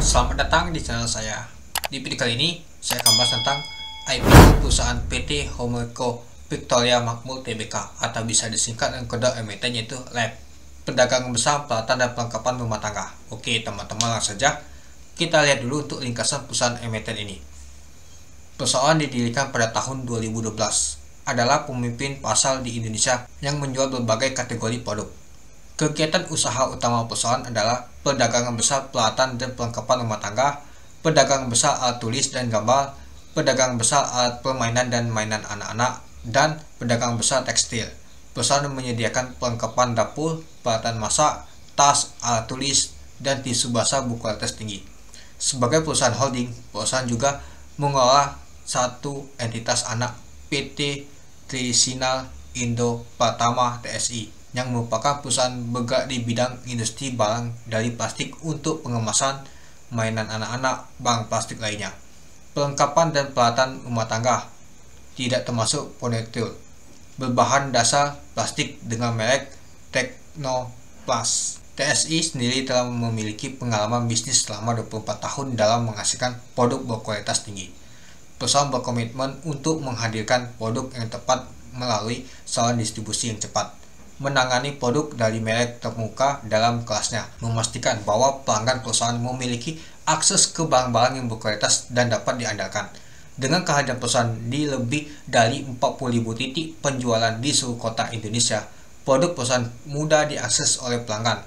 Selamat datang di channel saya. Di video kali ini, saya akan bahas tentang IP perusahaan PT Homeco Victoria Makmur Tbk atau bisa disingkat dengan kode emiten yaitu LAB, pedagang besar peralatan dan perlengkapan rumah tangga. Oke teman-teman, langsung saja kita lihat dulu untuk ringkasan perusahaan emiten ini. Perusahaan didirikan pada tahun 2012, adalah pemimpin pasar di Indonesia yang menjual berbagai kategori produk. Kegiatan usaha utama perusahaan adalah perdagangan besar peralatan dan perlengkapan rumah tangga, perdagangan besar alat tulis dan gambar, perdagangan besar alat permainan dan mainan anak-anak, dan perdagangan besar tekstil. Perusahaan menyediakan perlengkapan dapur, peralatan masak, tas, alat tulis, dan tisu basah berkualitas tinggi. Sebagai perusahaan holding, perusahaan juga mengelola satu entitas anak PT Trisinal Indo Pratama TSI yang merupakan perusahaan bergerak di bidang industri barang dari plastik untuk pengemasan, mainan anak-anak, barang plastik lainnya. Perlengkapan dan peralatan rumah tangga tidak termasuk furnitur berbahan dasar plastik dengan merek Teknoplast. TSI sendiri telah memiliki pengalaman bisnis selama 24 tahun dalam menghasilkan produk berkualitas tinggi. Perusahaan berkomitmen untuk menghadirkan produk yang tepat melalui saluran distribusi yang cepat, menangani produk dari merek terkemuka dalam kelasnya, memastikan bahwa pelanggan perusahaan memiliki akses ke barang-barang yang berkualitas dan dapat diandalkan. Dengan kehadiran perusahaan di lebih dari 40.000 titik penjualan di seluruh kota Indonesia, produk perusahaan mudah diakses oleh pelanggan,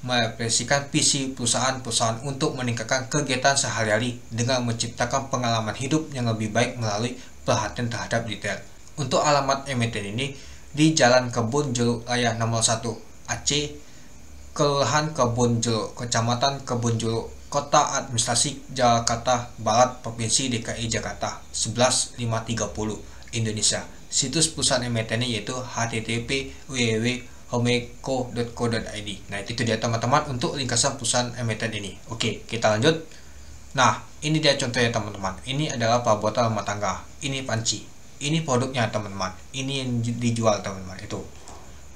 merefleksikan visi perusahaan untuk meningkatkan kegiatan sehari-hari dengan menciptakan pengalaman hidup yang lebih baik melalui perhatian terhadap detail. Untuk alamat emiten ini di Jalan Kebun Jeruk Raya nomor 1 Aceh, Kelurahan Kebun Jeruk, Kecamatan Kebun Jeruk, Kota Administrasi Jakarta Barat, Provinsi DKI Jakarta 11530 Indonesia. Situs perusahaan emitennya yaitu http://www.homeco.co.id. Nah, itu dia teman-teman untuk ringkasan perusahaan emiten ini. Oke, kita lanjut. Nah, ini dia contohnya teman-teman. Ini adalah perabotan rumah tangga. Ini panci. Ini produknya teman-teman. Ini yang dijual teman-teman itu.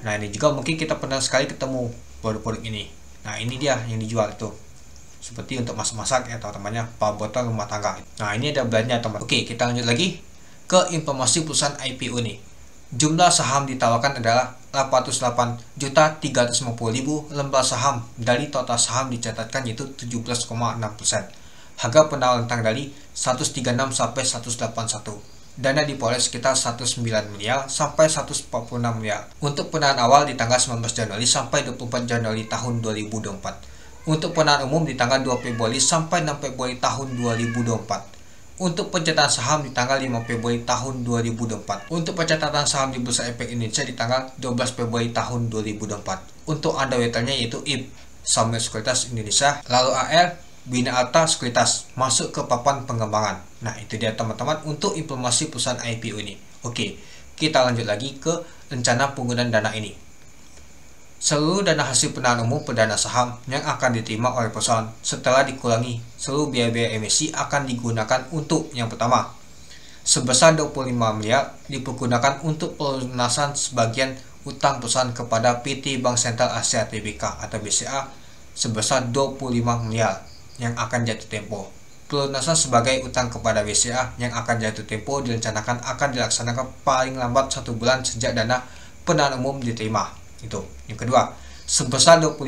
Nah, ini juga mungkin kita pernah sekali ketemu produk-produk ini. Nah, ini dia yang dijual itu. Seperti untuk masak-masak ya teman-temannya, perabotan rumah tangga. Nah, ini ada brandnya teman. Oke, kita lanjut lagi ke informasi perusahaan IPO ini. Jumlah saham ditawarkan adalah 808.350.000 lembar saham. Dari total saham dicatatkan yaitu 17,6%. Harga penawaran rentang dari 136 sampai 181. Dana diperoleh sekitar 19 miliar sampai 146 miliar. Untuk penawaran awal di tanggal 19 Januari sampai 24 Januari tahun 2024. Untuk penawaran umum di tanggal 2 Februari sampai 6 Februari tahun 2024. Untuk pencatatan saham di tanggal 5 Februari tahun 2024. Untuk pencatatan saham di Bursa Efek Indonesia di tanggal 12 Februari tahun 2024. Untuk underwriternya yaitu IP, Samuel Sekuritas Indonesia, lalu AL, Bina Alta Sekuritas, masuk ke papan pengembangan. Nah, itu dia teman-teman untuk informasi perusahaan IPO ini. Oke, kita lanjut lagi ke rencana penggunaan dana ini. Seluruh dana hasil penawaran umum perdana saham yang akan diterima oleh perusahaan setelah dikurangi seluruh biaya-biaya emisi akan digunakan untuk yang pertama, sebesar 25 miliar dipergunakan untuk pelunasan sebagian utang perusahaan kepada PT Bank Sentral Asia Tbk atau BCA sebesar 25 miliar yang akan jatuh tempo. Pelunasan sebagai utang kepada BCA yang akan jatuh tempo direncanakan akan dilaksanakan paling lambat 1 bulan sejak dana penawaran umum diterima. Itu. Yang kedua, sebesar 25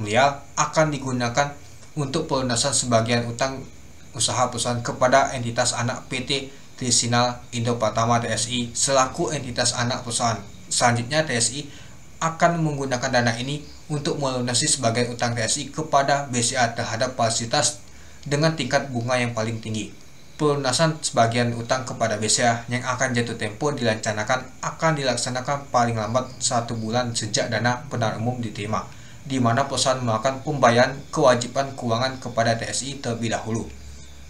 miliar akan digunakan untuk pelunasan sebagian utang usaha perusahaan kepada entitas anak PT Trisinal Indo Pratama TSI selaku entitas anak perusahaan. Selanjutnya TSI akan menggunakan dana ini untuk melunasi sebagai utang TSI kepada BCA terhadap fasilitas dengan tingkat bunga yang paling tinggi. Pelunasan sebagian utang kepada BCA yang akan jatuh tempo direncanakan akan dilaksanakan paling lambat 1 bulan sejak dana penawaran umum diterima, di mana perusahaan melakukan pembayaran kewajiban keuangan kepada TSI terlebih dahulu,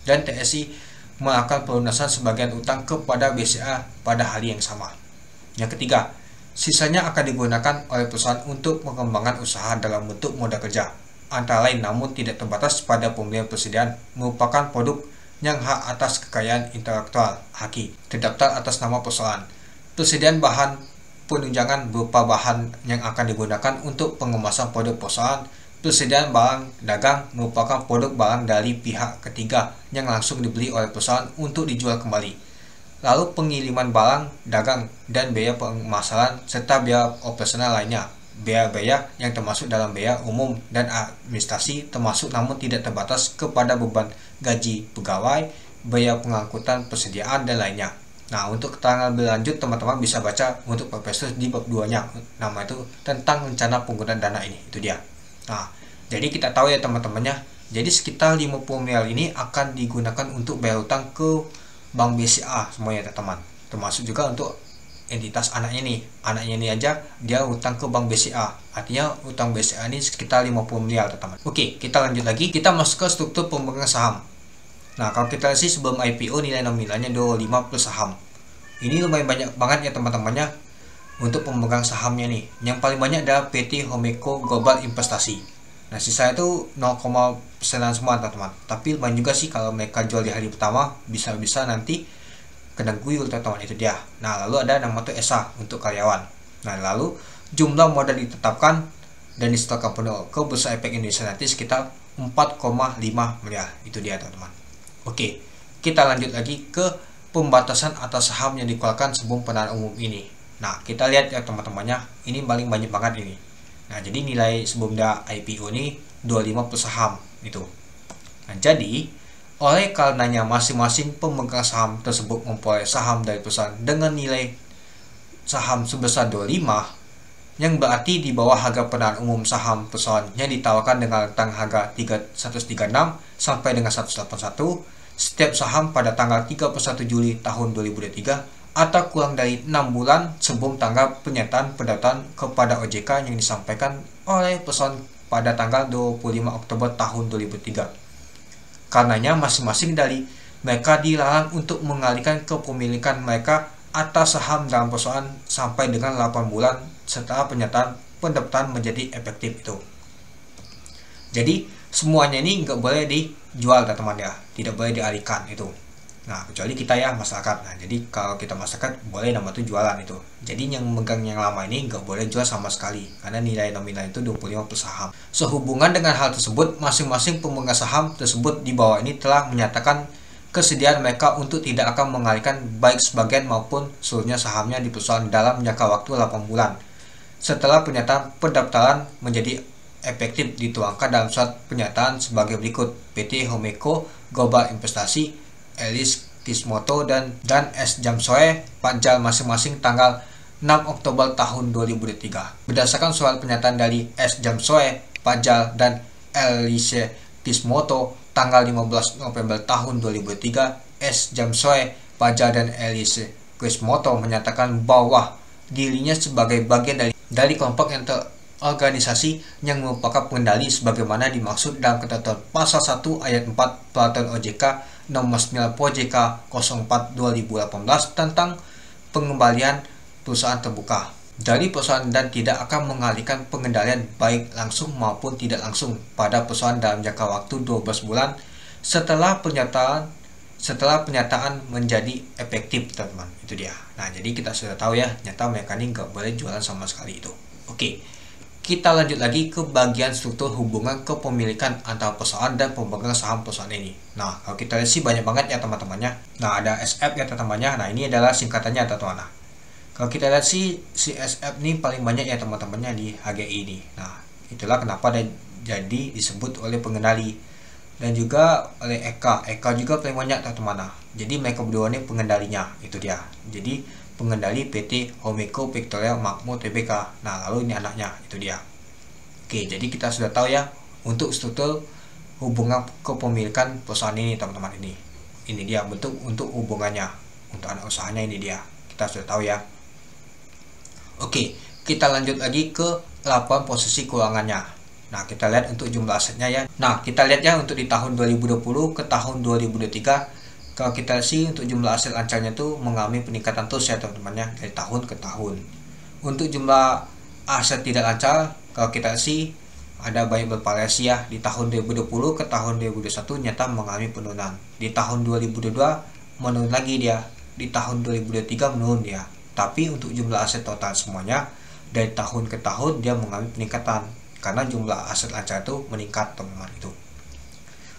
dan TSI melakukan pelunasan sebagian utang kepada BCA pada hari yang sama. Yang ketiga, sisanya akan digunakan oleh perusahaan untuk pengembangan usaha dalam bentuk modal kerja, antara lain namun tidak terbatas pada pembelian persediaan merupakan produk yang hak atas kekayaan intelektual HAKI terdaftar atas nama perusahaan. Persediaan bahan penunjangan berupa bahan yang akan digunakan untuk pengemasan produk perusahaan, persediaan barang dagang merupakan produk barang dari pihak ketiga yang langsung dibeli oleh perusahaan untuk dijual kembali. Lalu pengiriman barang dagang dan biaya pemasaran serta biaya operasional lainnya. Biaya-biaya yang termasuk dalam biaya umum dan administrasi termasuk namun tidak terbatas kepada beban gaji pegawai, biaya pengangkutan persediaan dan lainnya. Nah, untuk keterangan lebih lanjut teman-teman bisa baca untuk Profesor di bab 2-nya. Nama itu tentang rencana penggunaan dana ini. Itu dia. Nah, jadi kita tahu ya teman-temannya. Jadi sekitar 50 miliar ini akan digunakan untuk bayar utang ke Bank BCA semuanya teman-teman. Termasuk juga untuk entitas anaknya nih. Anaknya ini aja dia utang ke Bank BCA. Artinya utang BCA ini sekitar 50 miliar teman-teman. Oke, kita lanjut lagi. Kita masuk ke struktur pemegang saham. Nah, kalau kita lihat sih sebelum IPO nilai nominalnya 25 plus saham. Ini lumayan banyak banget ya teman-temannya untuk pemegang sahamnya nih. Yang paling banyak adalah PT Homeko Global Investasi. Nah, sisa itu 0,% semua teman-teman. Tapi lumayan juga sih kalau mereka jual di hari pertama, bisa-bisa nanti kena guyur teman-teman, itu dia. Nah, lalu ada nama itu ESA untuk karyawan. Nah, lalu jumlah modal ditetapkan dan disetorkan penuh ke Bursa Efek Indonesia nanti sekitar 4,5 miliar. Itu dia teman-teman. Oke, kita lanjut lagi ke pembatasan atas saham yang dikeluarkan sebelum penahanan umum ini. Nah, kita lihat ya teman-temannya, ini paling banyak banget ini. Nah, jadi nilai sebelum dia IPO ini 25 per saham itu. Nah, jadi oleh karenanya masing-masing pemegang saham tersebut memperoleh saham dari perusahaan dengan nilai saham sebesar 25, yang berarti di bawah harga penahanan umum saham perusahaan yang ditawarkan dengan rentang harga 136 sampai dengan 181. Setiap saham pada tanggal 31 Juli tahun 2023 atau kurang dari 6 bulan sebelum tanggal pernyataan pendaftaran kepada OJK yang disampaikan oleh perusahaan pada tanggal 25 Oktober tahun 2003. Karenanya masing-masing dari mereka dilarang untuk mengalihkan kepemilikan mereka atas saham dalam perusahaan sampai dengan 8 bulan setelah pernyataan pendaftaran menjadi efektif itu. Jadi semuanya ini nggak boleh dijual teman-teman ya, tidak boleh dialihkan itu. Nah, kecuali kita ya masyarakat. Nah, jadi kalau kita masyarakat boleh nama itu jualan itu. Jadi yang megang yang lama ini nggak boleh jual sama sekali karena nilai nominal itu 25 per saham. Sehubungan dengan hal tersebut, masing-masing pemegang saham tersebut di bawah ini telah menyatakan kesediaan mereka untuk tidak akan mengalihkan baik sebagian maupun seluruhnya sahamnya di perusahaan dalam jangka waktu 8 bulan. Setelah pernyataan pendaftaran menjadi efektif dituangkan dalam surat pernyataan sebagai berikut. PT Homeko Global Investasi, Elis Kismoto dan S. Jamsoe Pajal masing-masing tanggal 6 Oktober tahun 2003. Berdasarkan surat pernyataan dari S. Jamsoe Pajal dan Elise Kismoto tanggal 15 November tahun 2003, S. Jamsoe Pajal dan Elise Kismoto menyatakan bahwa dirinya sebagai bagian dari kelompok yang organisasi yang merupakan pengendali sebagaimana dimaksud dalam ketentuan pasal 1 ayat 4 Peraturan OJK nomor 9 POJK 04 2018 tentang pengembalian perusahaan terbuka dari perusahaan dan tidak akan mengalihkan pengendalian baik langsung maupun tidak langsung pada perusahaan dalam jangka waktu 12 bulan setelah pernyataan menjadi efektif teman-teman. Itu dia. Nah, jadi kita sudah tahu ya, nyata mereka ini nggak boleh jualan sama sekali itu. Oke. Kita lanjut lagi ke bagian struktur hubungan kepemilikan antara perusahaan dan pemegang saham perusahaan ini. Nah, kalau kita lihat sih banyak banget ya teman-temannya. Nah, ada SF ya teman-temannya. Nah, ini adalah singkatannya teman-teman. Nah, kalau kita lihat sih si SF ini paling banyak ya teman-temannya di HGI ini. Nah, itulah kenapa dia jadi disebut oleh pengendali dan juga oleh Eka. Eka juga paling banyak teman-teman. Nah, jadi mereka berdua ini pengendalinya, itu dia. Jadi pengendali PT Homeko Victoria Makmur Tbk. Nah, lalu ini anaknya, itu dia. Oke, jadi kita sudah tahu ya untuk struktur hubungan kepemilikan perusahaan ini teman-teman ini. Ini dia bentuk untuk hubungannya untuk anak usahanya, ini dia. Kita sudah tahu ya. Oke, kita lanjut lagi ke laporan posisi keuangannya. Nah, kita lihat untuk jumlah asetnya ya. Nah, kita lihat ya untuk di tahun 2020 ke tahun 2023. Kalau kita sih untuk jumlah aset lancarnya itu mengalami peningkatan terus ya teman-teman ya dari tahun ke tahun. Untuk jumlah aset tidak lancar, kalau kita sih ada banyak bervariasi ya. Di tahun 2020 ke tahun 2021 nyata mengalami penurunan. Di tahun 2022 menurun lagi dia. Di tahun 2023 menurun dia. Tapi untuk jumlah aset total semuanya dari tahun ke tahun dia mengalami peningkatan. karena jumlah aset lancar itu meningkat teman-teman itu.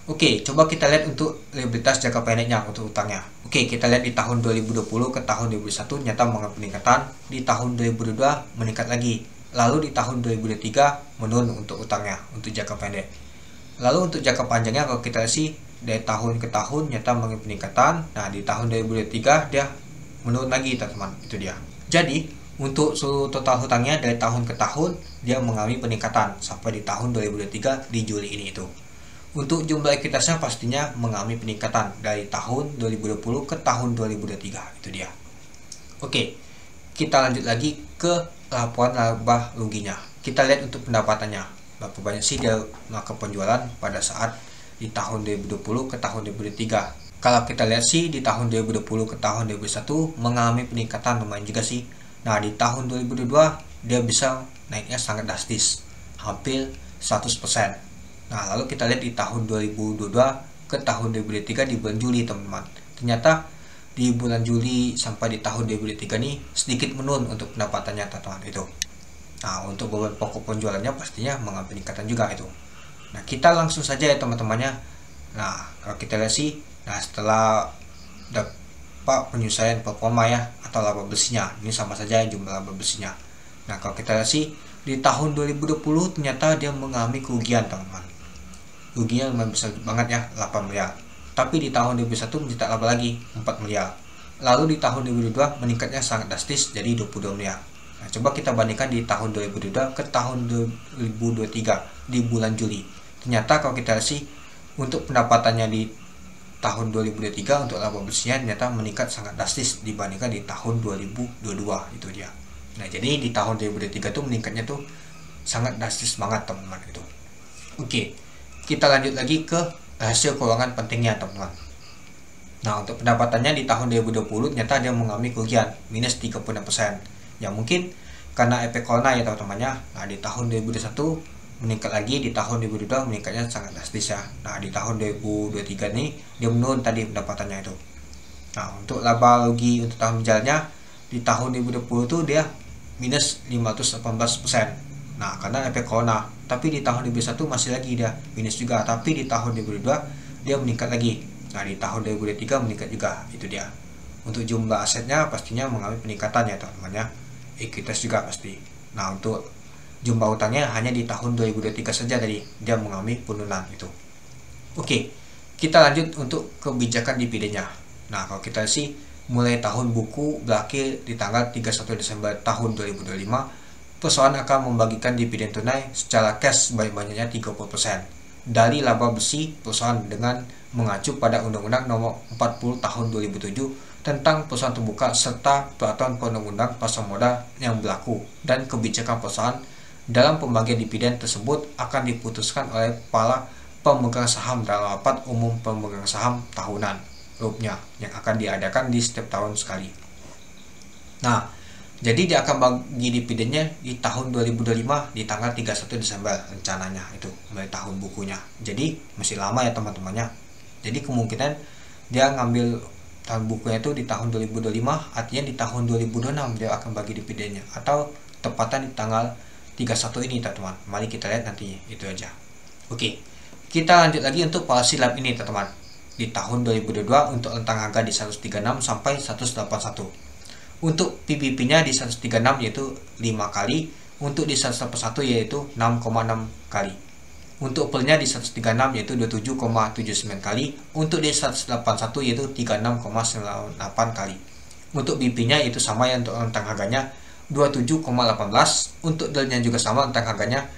Oke, coba kita lihat untuk liabilitas jangka pendeknya untuk utangnya. Oke, kita lihat di tahun 2020 ke tahun 2021 nyata mengalami peningkatan, di tahun 2022 meningkat lagi. Lalu di tahun 2023 menurun untuk utangnya untuk jangka pendek. Lalu untuk jangka panjangnya kalau kita lihat sih dari tahun ke tahun nyata mengalami peningkatan. Nah, di tahun 2023 dia menurun lagi teman-teman, itu dia. Jadi, untuk seluruh total hutangnya dari tahun ke tahun dia mengalami peningkatan sampai di tahun 2023 di Juli ini itu. Untuk jumlah ekuitasnya pastinya mengalami peningkatan dari tahun 2020 ke tahun 2023, itu dia. Oke, kita lanjut lagi ke laporan laba ruginya. Kita lihat untuk pendapatannya. Berapa banyak sih dia melakukan penjualan pada saat di tahun 2020 ke tahun 2023. Kalau kita lihat sih di tahun 2020 ke tahun 2021 mengalami peningkatan lumayan juga sih. Nah, di tahun 2022 dia bisa naiknya sangat drastis, hampir 100%. Nah, lalu kita lihat di tahun 2022 ke tahun 2023 di bulan Juli teman-teman. Ternyata di bulan Juli sampai di tahun 2023 ini sedikit menurun untuk pendapatannya teman-teman itu. Nah, untuk beban pokok penjualannya pastinya mengalami peningkatan juga itu. Nah, kita langsung saja ya teman-temannya. Nah, kalau kita lihat sih, nah setelah dapat penyelesaian performa ya atau laba bersihnya, ini sama saja jumlah laba bersihnya. Nah, kalau kita lihat sih di tahun 2020 ternyata dia mengalami kerugian teman-teman. Ruginya lumayan besar banget ya, 8 miliar. Tapi di tahun 2021 mencetak laba lagi 4 miliar. Lalu di tahun 2022 meningkatnya sangat drastis jadi 22 miliar. Nah, coba kita bandingkan di tahun 2022 ke tahun 2023 di bulan Juli. Ternyata kalau kita lihat sih untuk pendapatannya di tahun 2023 untuk laba bersihnya ternyata meningkat sangat drastis dibandingkan di tahun 2022, itu dia. Nah, jadi di tahun 2023 tuh meningkatnya tuh sangat drastis banget teman-teman itu. Oke. Kita lanjut lagi ke hasil keuangan pentingnya teman-teman. Nah, untuk pendapatannya di tahun 2020 ternyata dia mengalami kerugian minus 36%. Ya mungkin karena efek corona ya teman-temannya. Nah, di tahun 2021 meningkat lagi, di tahun 2022 meningkatnya sangat drastis ya. Nah, di tahun 2023 ini dia menurun tadi pendapatannya itu. Nah, untuk laba rugi untuk tahun berjalannya di tahun 2020 itu dia minus 518%. Nah, karena efek corona. Tapi di tahun 2021 masih lagi dia minus juga. Tapi di tahun 2022 dia meningkat lagi. Nah, di tahun 2023 meningkat juga. Itu dia. Untuk jumlah asetnya pastinya mengalami peningkatan ya teman-teman ya. Ekuitas juga pasti. Nah, untuk jumlah utangnya hanya di tahun 2023 saja tadi dia mengalami penurunan itu. Oke, kita lanjut untuk kebijakan dividennya. Nah, kalau kita sih mulai tahun buku berakhir di tanggal 31 Desember tahun 2025, perusahaan akan membagikan dividen tunai secara cash banyak-banyaknya 30% dari laba bersih perusahaan dengan mengacu pada Undang-Undang Nomor 40 Tahun 2007 tentang perusahaan terbuka serta peraturan perundang-undang pasar modal yang berlaku, dan kebijakan perusahaan dalam pembagian dividen tersebut akan diputuskan oleh para pemegang saham dalam rapat umum pemegang saham tahunan RUP-nya yang akan diadakan di setiap tahun sekali. Nah, jadi dia akan bagi dividennya di tahun 2025 di tanggal 31 Desember rencananya itu mulai tahun bukunya. Jadi masih lama ya teman-temannya. Jadi kemungkinan dia ngambil tahun bukunya itu di tahun 2025, artinya di tahun 2026 dia akan bagi dividennya, atau tepatan di tanggal 31 ini teman-teman. Mari kita lihat nantinya, itu aja. Oke, kita lanjut lagi untuk policy lab ini teman-teman. Di tahun 2022 untuk rentang harga di 136 sampai 181. Untuk PBP-nya di 136 yaitu 5 kali, untuk di 181 yaitu 6,6 kali. Untuk PEL-nya di 136 yaitu 27,79 kali, untuk di 181 yaitu 36,98 kali. Untuk BP-nya itu sama ya, untuk rentang harganya 27,18, untuk DEL-nya juga sama, rentang harganya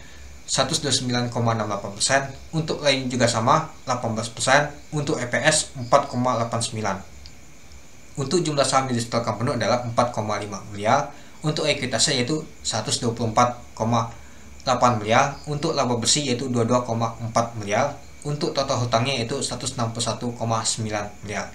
129,68%, untuk lain juga sama 18%, untuk EPS 4,89. Untuk jumlah saham yang disetorkan penuh adalah 4,5 miliar, untuk ekuitasnya yaitu 124,8 miliar, untuk laba bersih yaitu 22,4 miliar, untuk total hutangnya yaitu 161,9 miliar.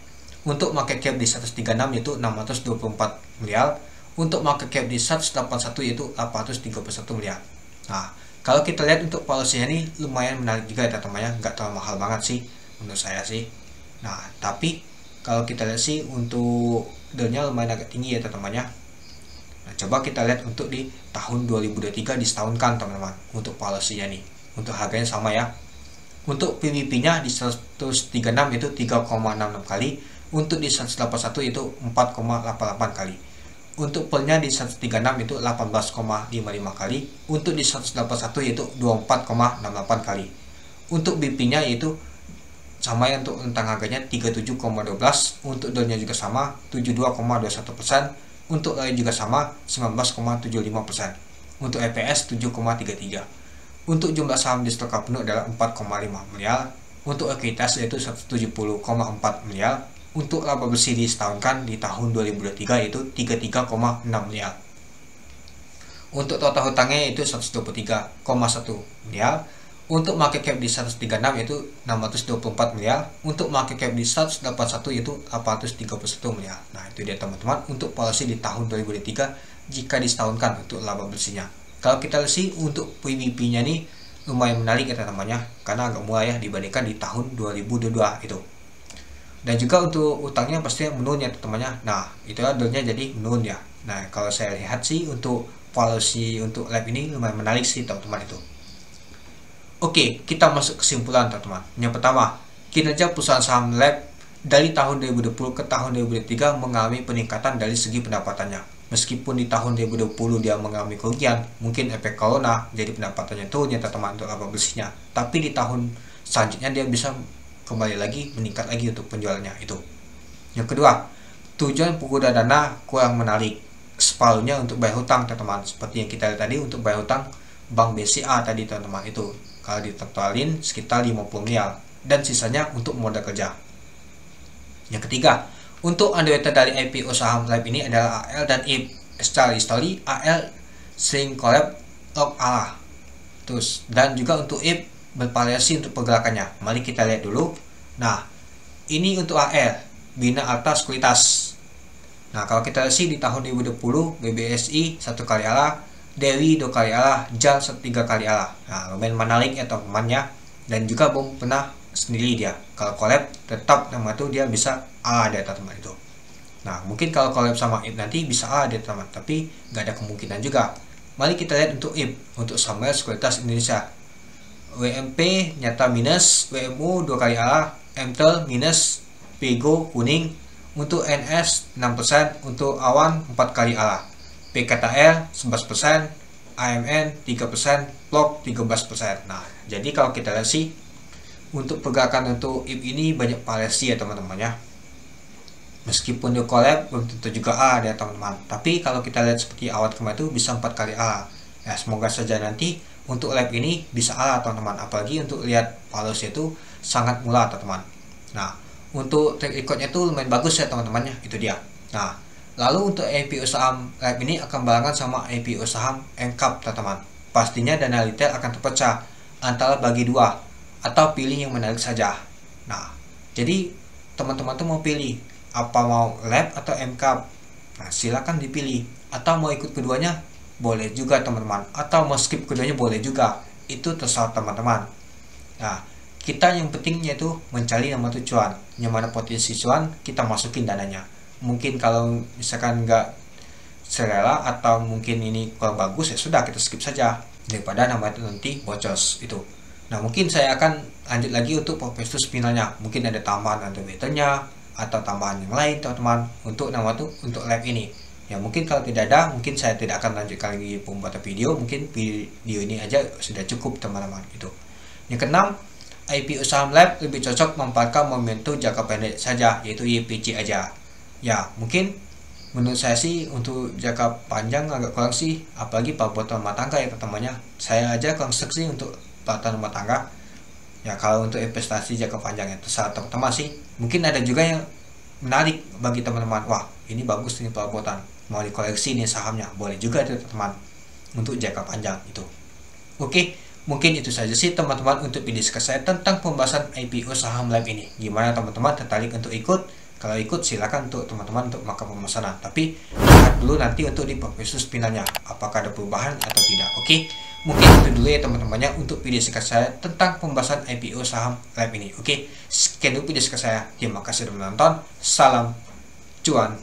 Untuk market cap di 136 yaitu 624 miliar, untuk market cap di 181 yaitu 831 miliar. Nah, kalau kita lihat untuk policy ini lumayan menarik juga ya teman-teman, nggak terlalu mahal banget sih menurut saya sih. Nah, tapi kalau kita lihat sih untuk DEL-nya lumayan agak tinggi ya teman-teman. Nah, coba kita lihat untuk di tahun 2023 disetahunkan teman-teman untuk policy-nya nih. Untuk harganya sama ya. Untuk PVP-nya di 136 itu 3,66 kali, untuk di 181 itu 4,88 kali. Untuk PEL-nya di 136 itu 18,55 kali, untuk di 181 yaitu 24,68 kali. Untuk BP-nya yaitu sama ya, untuk rentang harganya 37,12, untuk DOL-nya juga sama 72,21%, untuk ROE juga sama 19,75%, untuk EPS 7,33. Untuk jumlah saham di stok penuh adalah 4,5 miliar, untuk ekuitas yaitu 170,4 miliar, untuk laba bersih disetahunkan di tahun 2023 yaitu 33,6 miliar. Untuk total hutangnya yaitu 123,1 miliar, untuk market cap di 136 yaitu 624 miliar, untuk market cap di 181 yaitu 831 miliar. Nah, itu dia teman-teman untuk policy di tahun 2023 jika disetahunkan untuk laba bersihnya. Kalau kita lihat sih untuk PVP-nya nih lumayan menarik ya teman-temannya, karena agak murah ya dibandingkan di tahun 2022 itu. Dan juga untuk utangnya pastinya menurun ya teman-temannya. Nah, itu adanya jadi menurun ya. Nah, kalau saya lihat sih untuk policy untuk lab ini lumayan menarik sih teman-teman itu. Oke, kita masuk kesimpulan teman-teman. Yang pertama, kinerja perusahaan saham lab dari tahun 2020 ke tahun 2023 mengalami peningkatan dari segi pendapatannya. Meskipun di tahun 2020 dia mengalami kerugian, mungkin efek corona jadi pendapatannya turun ya teman-teman untuk laba bersihnya. Tapi di tahun selanjutnya dia bisa kembali lagi meningkat lagi untuk penjualannya itu. Yang kedua, tujuan pengguna dana kurang menarik. Separuhnya untuk bayar hutang teman-teman. Seperti yang kita lihat tadi untuk bayar hutang Bank BCA tadi teman-teman itu. Kalau ditotalin sekitar 50 miliar dan sisanya untuk modal kerja. Yang ketiga, untuk underweight dari IPO saham lab ini adalah AL dan IP. Secara history, AL sering collab log Allah. Terus, dan juga untuk IP bervariasi untuk pergerakannya. Mari kita lihat dulu. Nah, ini untuk AL, Bina Arta Sekuritas. Nah, kalau kita lihat sih di tahun 2020, BBSI 1 kali ALA, Dewi 2 kali ALA, JAL 3 kali ALA. Nah, lumayan menarik ya teman-temannya. Dan juga belum pernah sendiri dia. Kalau collab tetap nama itu dia bisa A dia teman-teman itu. Nah, mungkin kalau collab sama IP nanti bisa A dia teman, tapi nggak ada kemungkinan juga. Mari kita lihat untuk IP, untuk Samuel Sekuritas Indonesia. WMP nyata minus, WMU 2 kali A, MTEL minus, Pego kuning, untuk NS 6%, untuk Awan 4 kali A, PKTL 11%, AMN 3%, Vlog 13%. Nah, jadi kalau kita lihat sih untuk pergerakan untuk IP ini banyak variasi ya teman-teman ya. Meskipun dia collab belum tentu juga A ya teman-teman. Tapi kalau kita lihat seperti awal kemarin itu bisa 4 kali A. Ya, semoga saja nanti untuk lab ini bisa A teman-teman. Apalagi untuk lihat valuasi itu sangat murah teman-teman. Nah, untuk track recordnya itu lumayan bagus ya teman-temannya. Itu dia. Nah, lalu untuk IPO saham lab ini akan barengan sama IPO saham NCAP teman-teman. Pastinya dana retail akan terpecah antara bagi dua atau pilih yang menarik saja. Nah, jadi teman-teman tuh mau pilih apa, mau lab atau MCAP. Nah, silakan dipilih. Atau mau ikut keduanya boleh juga teman-teman. Atau mau skip keduanya boleh juga. Itu terserah teman-teman. Nah, kita yang pentingnya itu mencari nama tujuan. Yang mana potensi cuan kita masukin dananya. Mungkin kalau misalkan nggak selera atau mungkin ini kurang bagus ya sudah kita skip saja daripada nama itu nanti bocos itu. Nah, mungkin saya akan lanjut lagi untuk prospektus finalnya. Mungkin ada tambahan underweight-nya atau tambahan yang lain teman-teman untuk nama tuh untuk lab ini. Ya, mungkin kalau tidak ada, mungkin saya tidak akan lanjutkan lagi pembuatan video. Mungkin video ini aja sudah cukup teman-teman itu. Yang keenam, IPO saham lab lebih cocok memanfaatkan momentum jangka pendek saja, yaitu YPC aja. Ya, mungkin menurut saya sih untuk jangka panjang agak kurang sih, apalagi perabotan rumah tangga ya teman-temannya. Saya aja kurang sih untuk perabotan rumah tangga. Ya, kalau untuk investasi jangka panjang itu terserah teman-teman sih. Mungkin ada juga yang menarik bagi teman-teman. Wah, ini bagus nih perabotan, mau dikoleksi nih sahamnya, boleh juga itu teman-teman untuk jangka panjang itu. Oke, mungkin itu saja sih teman-teman untuk video saya tentang pembahasan IPO saham lab ini. Gimana teman-teman, tertarik untuk ikut? Kalau ikut silakan untuk teman-teman untuk melakukan pemesanan. Tapi lihat dulu nanti untuk di prospektus finalnya apakah ada perubahan atau tidak. Oke, mungkin itu dulu ya teman-temannya untuk video saya tentang pembahasan IPO saham lab ini. Oke, sekian dulu video saya. Terima kasih sudah menonton. Salam cuan.